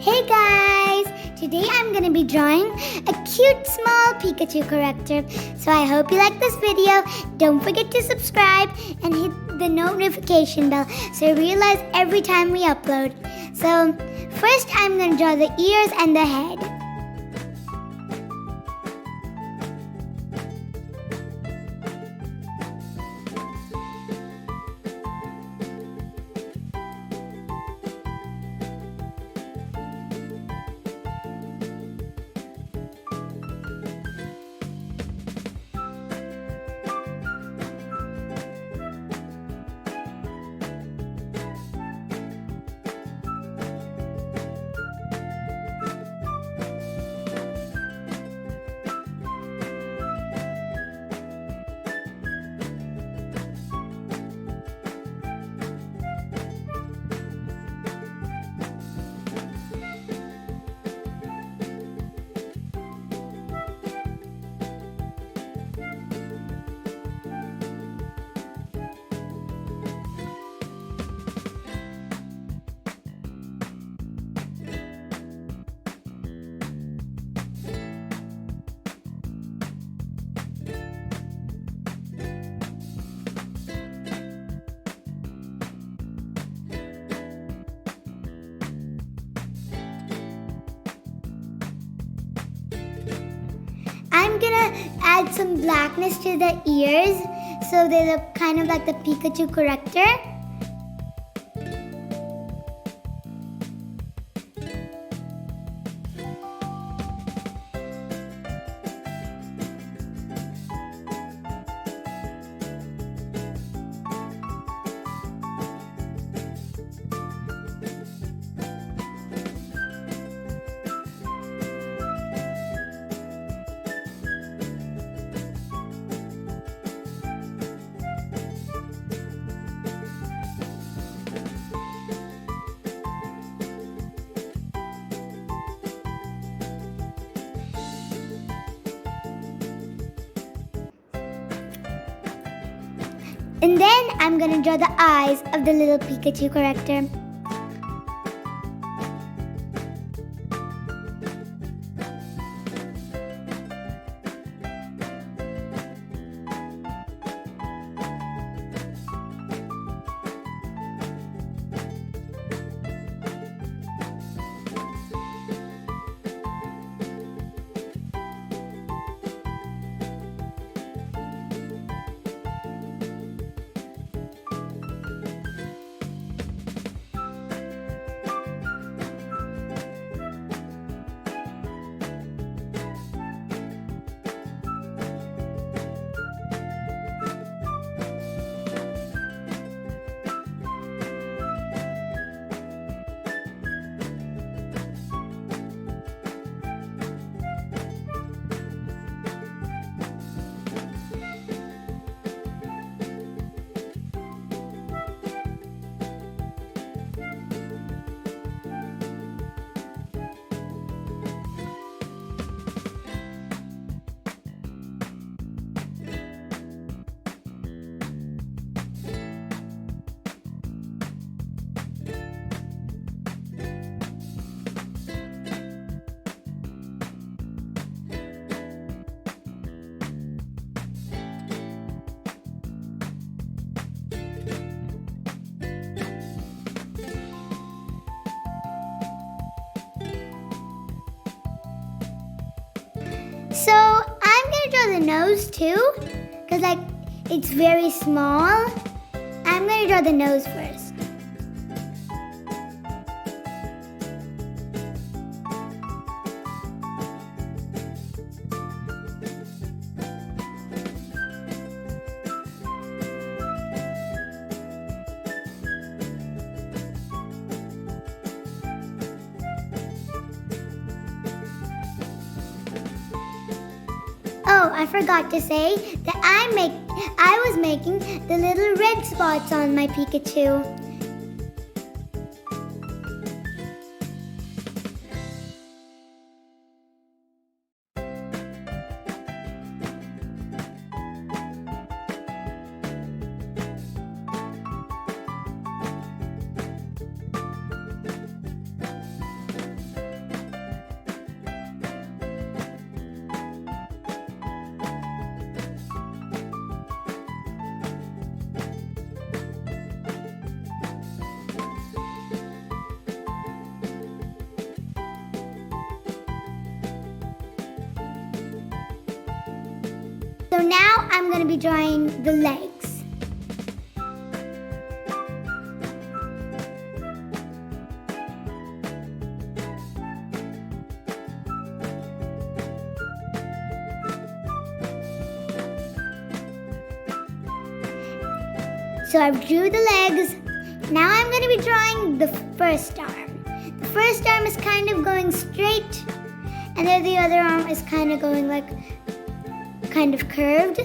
Hey guys! Today I'm going to be drawing a cute small Pikachu character. So I hope you like this video. Don't forget to subscribe and hit the notification bell so you realize every time we upload. So first I'm going to draw the ears and the head. I'm gonna add some blackness to the ears so they look kind of like the Pikachu character. And then I'm gonna draw the eyes of the little Pikachu character. So I'm gonna draw the nose too, because it's very small. I'm gonna draw the nose first. Oh, I forgot to say that I was making the little red spots on my Pikachu. So now I'm going to be drawing the legs. So I've drew the legs. Now I'm going to be drawing the first arm. The first arm is kind of going straight, and then the other arm is kind of going like kind of curved.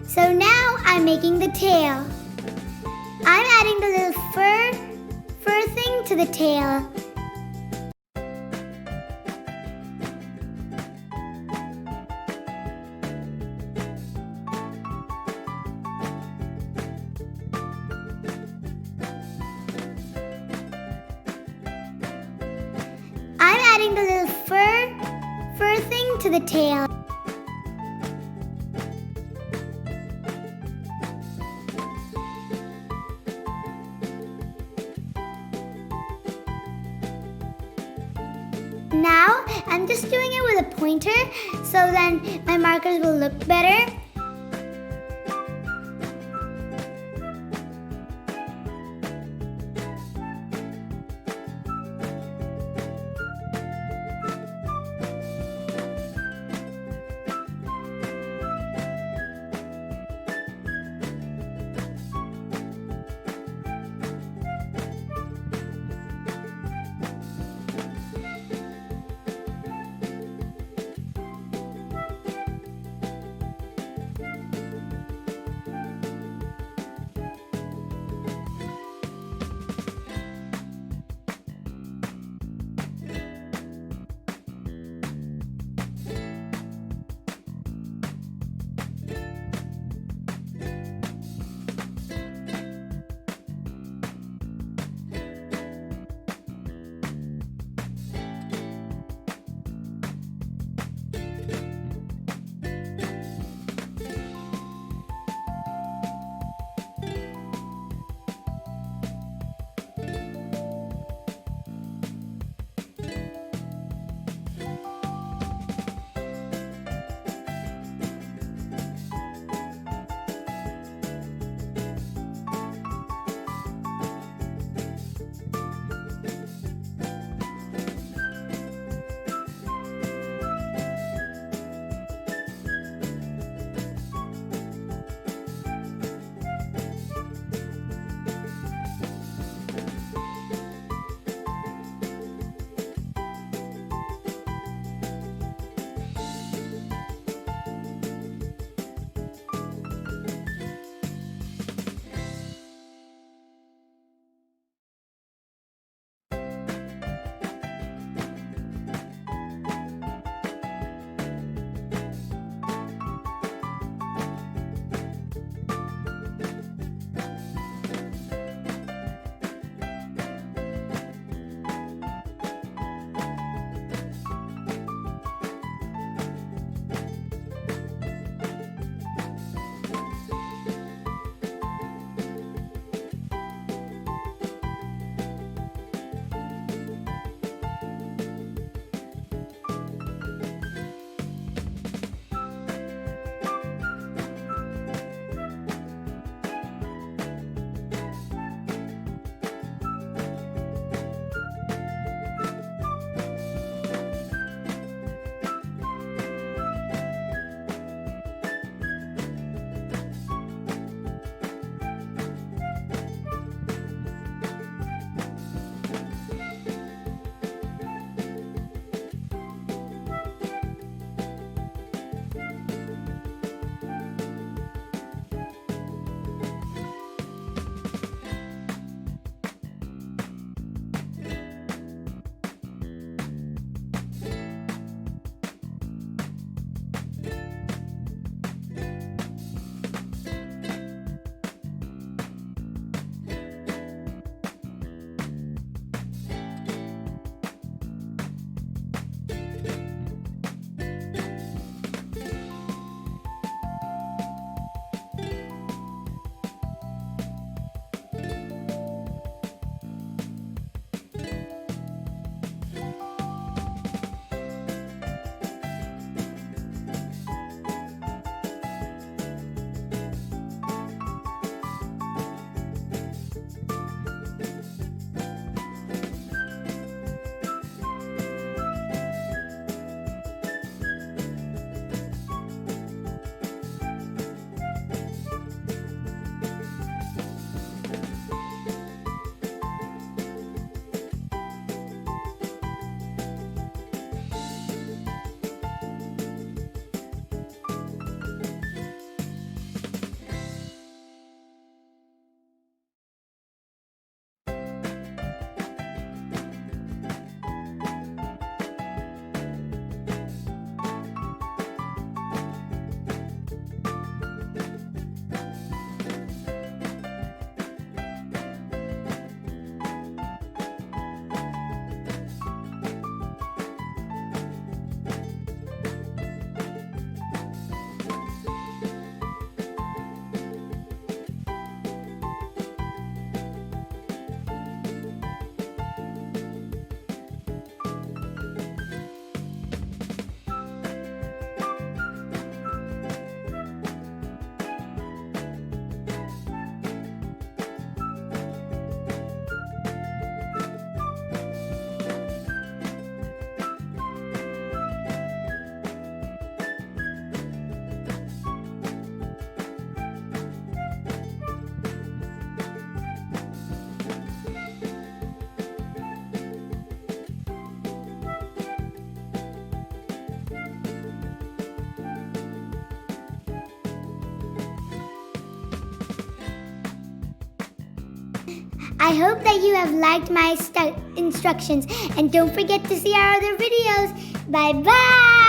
So now I'm making the tail. I'm adding the little fur thing to the tail. I'm adding the little fur thing to the tail. Now, I'm just doing it with a pointer, so then my markers will look better. I hope that you have liked my instructions, and don't forget to see our other videos. Bye bye!